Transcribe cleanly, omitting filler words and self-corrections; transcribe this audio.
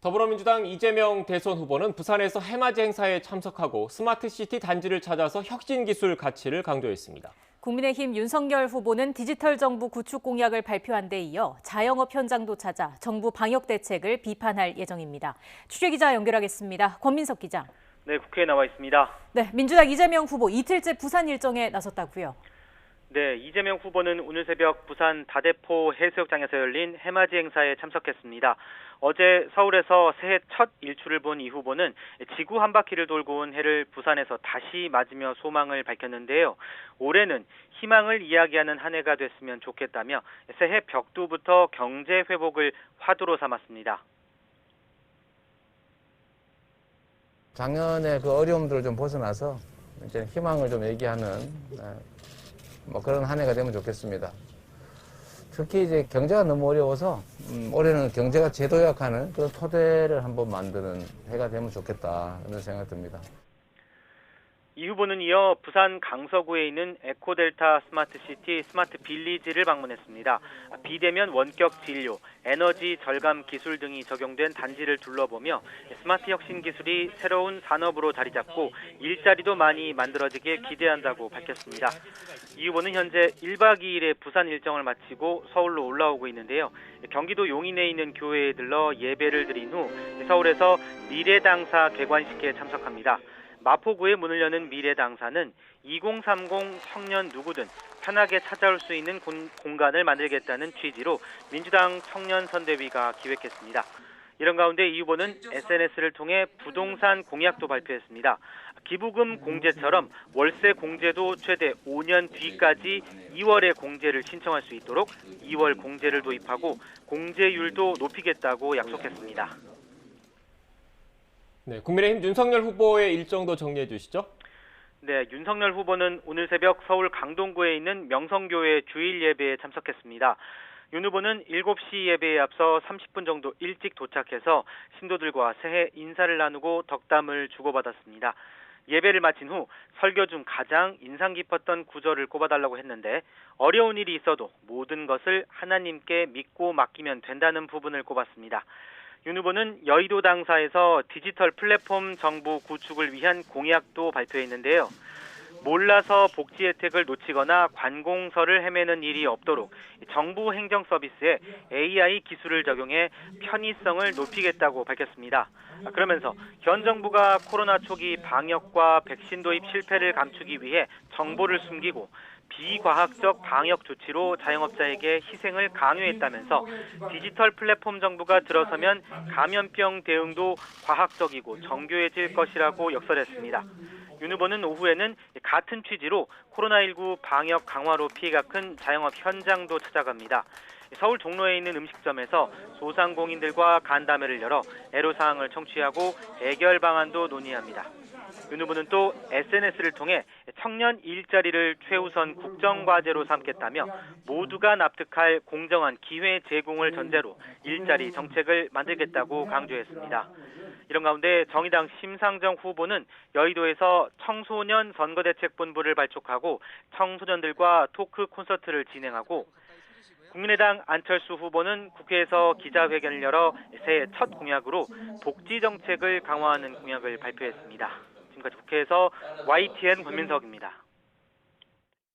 더불어민주당 이재명 대선 후보는 부산에서 해맞이 행사에 참석하고 스마트시티 단지를 찾아서 혁신기술 가치를 강조했습니다. 국민의힘 윤석열 후보는 디지털 정부 구축 공약을 발표한 데 이어 자영업 현장도 찾아 정부 방역 대책을 비판할 예정입니다. 취재기자 연결하겠습니다. 권민석 기자. 네, 국회에 나와 있습니다. 네, 민주당 이재명 후보 이틀째 부산 일정에 나섰다고요. 네, 이재명 후보는 오늘 새벽 부산 다대포 해수욕장에서 열린 해맞이 행사에 참석했습니다. 어제 서울에서 새해 첫 일출을 본 이 후보는 지구 한 바퀴를 돌고 온 해를 부산에서 다시 맞으며 소망을 밝혔는데요. 올해는 희망을 이야기하는 한 해가 됐으면 좋겠다며 새해 벽두부터 경제 회복을 화두로 삼았습니다. 작년에 그 어려움들을 좀 벗어나서 이제 희망을 좀 얘기하는 그런 한 해가 되면 좋겠습니다. 특히 이제 경제가 너무 어려워서 올해는 경제가 재도약하는 그런 토대를 한번 만드는 해가 되면 좋겠다 그런 생각이 듭니다. 이 후보는 이어 부산 강서구에 있는 에코델타 스마트시티 스마트빌리지를 방문했습니다. 비대면 원격 진료, 에너지 절감 기술 등이 적용된 단지를 둘러보며 스마트 혁신 기술이 새로운 산업으로 자리 잡고 일자리도 많이 만들어지길 기대한다고 밝혔습니다. 이 후보는 현재 1박 2일의 부산 일정을 마치고 서울로 올라오고 있는데요. 경기도 용인에 있는 교회에 들러 예배를 드린 후 서울에서 미래당사 개관식에 참석합니다. 마포구에 문을 여는 미래당사는 2030 청년 누구든 편하게 찾아올 수 있는 공간을 만들겠다는 취지로 민주당 청년선대위가 기획했습니다. 이런 가운데 이 후보는 SNS를 통해 부동산 공약도 발표했습니다. 기부금 공제처럼 월세 공제도 최대 5년 뒤까지 2월에 공제를 신청할 수 있도록 2월 공제를 도입하고 공제율도 높이겠다고 약속했습니다. 네, 국민의힘 윤석열 후보의 일정도 정리해 주시죠. 네, 윤석열 후보는 오늘 새벽 서울 강동구에 있는 명성교회 주일 예배에 참석했습니다. 윤 후보는 7시 예배에 앞서 30분 정도 일찍 도착해서 신도들과 새해 인사를 나누고 덕담을 주고받았습니다. 예배를 마친 후 설교 중 가장 인상 깊었던 구절을 꼽아달라고 했는데 어려운 일이 있어도 모든 것을 하나님께 믿고 맡기면 된다는 부분을 꼽았습니다. 윤 후보는 여의도 당사에서 디지털 플랫폼 정부 구축을 위한 공약도 발표했는데요. 몰라서 복지 혜택을 놓치거나 관공서를 헤매는 일이 없도록 정부 행정 서비스에 AI 기술을 적용해 편의성을 높이겠다고 밝혔습니다. 그러면서 현 정부가 코로나 초기 방역과 백신 도입 실패를 감추기 위해 정보를 숨기고 비과학적 방역 조치로 자영업자에게 희생을 강요했다면서 디지털 플랫폼 정부가 들어서면 감염병 대응도 과학적이고 정교해질 것이라고 역설했습니다. 윤 후보는 오후에는 같은 취지로 코로나19 방역 강화로 피해가 큰 자영업 현장도 찾아갑니다. 서울 종로에 있는 음식점에서 소상공인들과 간담회를 열어 애로사항을 청취하고 해결 방안도 논의합니다. 윤 후보는 또 SNS를 통해 청년 일자리를 최우선 국정과제로 삼겠다며 모두가 납득할 공정한 기회 제공을 전제로 일자리 정책을 만들겠다고 강조했습니다. 이런 가운데 정의당 심상정 후보는 여의도에서 청소년 선거대책본부를 발족하고 청소년들과 토크 콘서트를 진행하고 국민의당 안철수 후보는 국회에서 기자회견을 열어 새해 첫 공약으로 복지 정책을 강화하는 공약을 발표했습니다. 지금까지 국회에서 YTN 권민석입니다.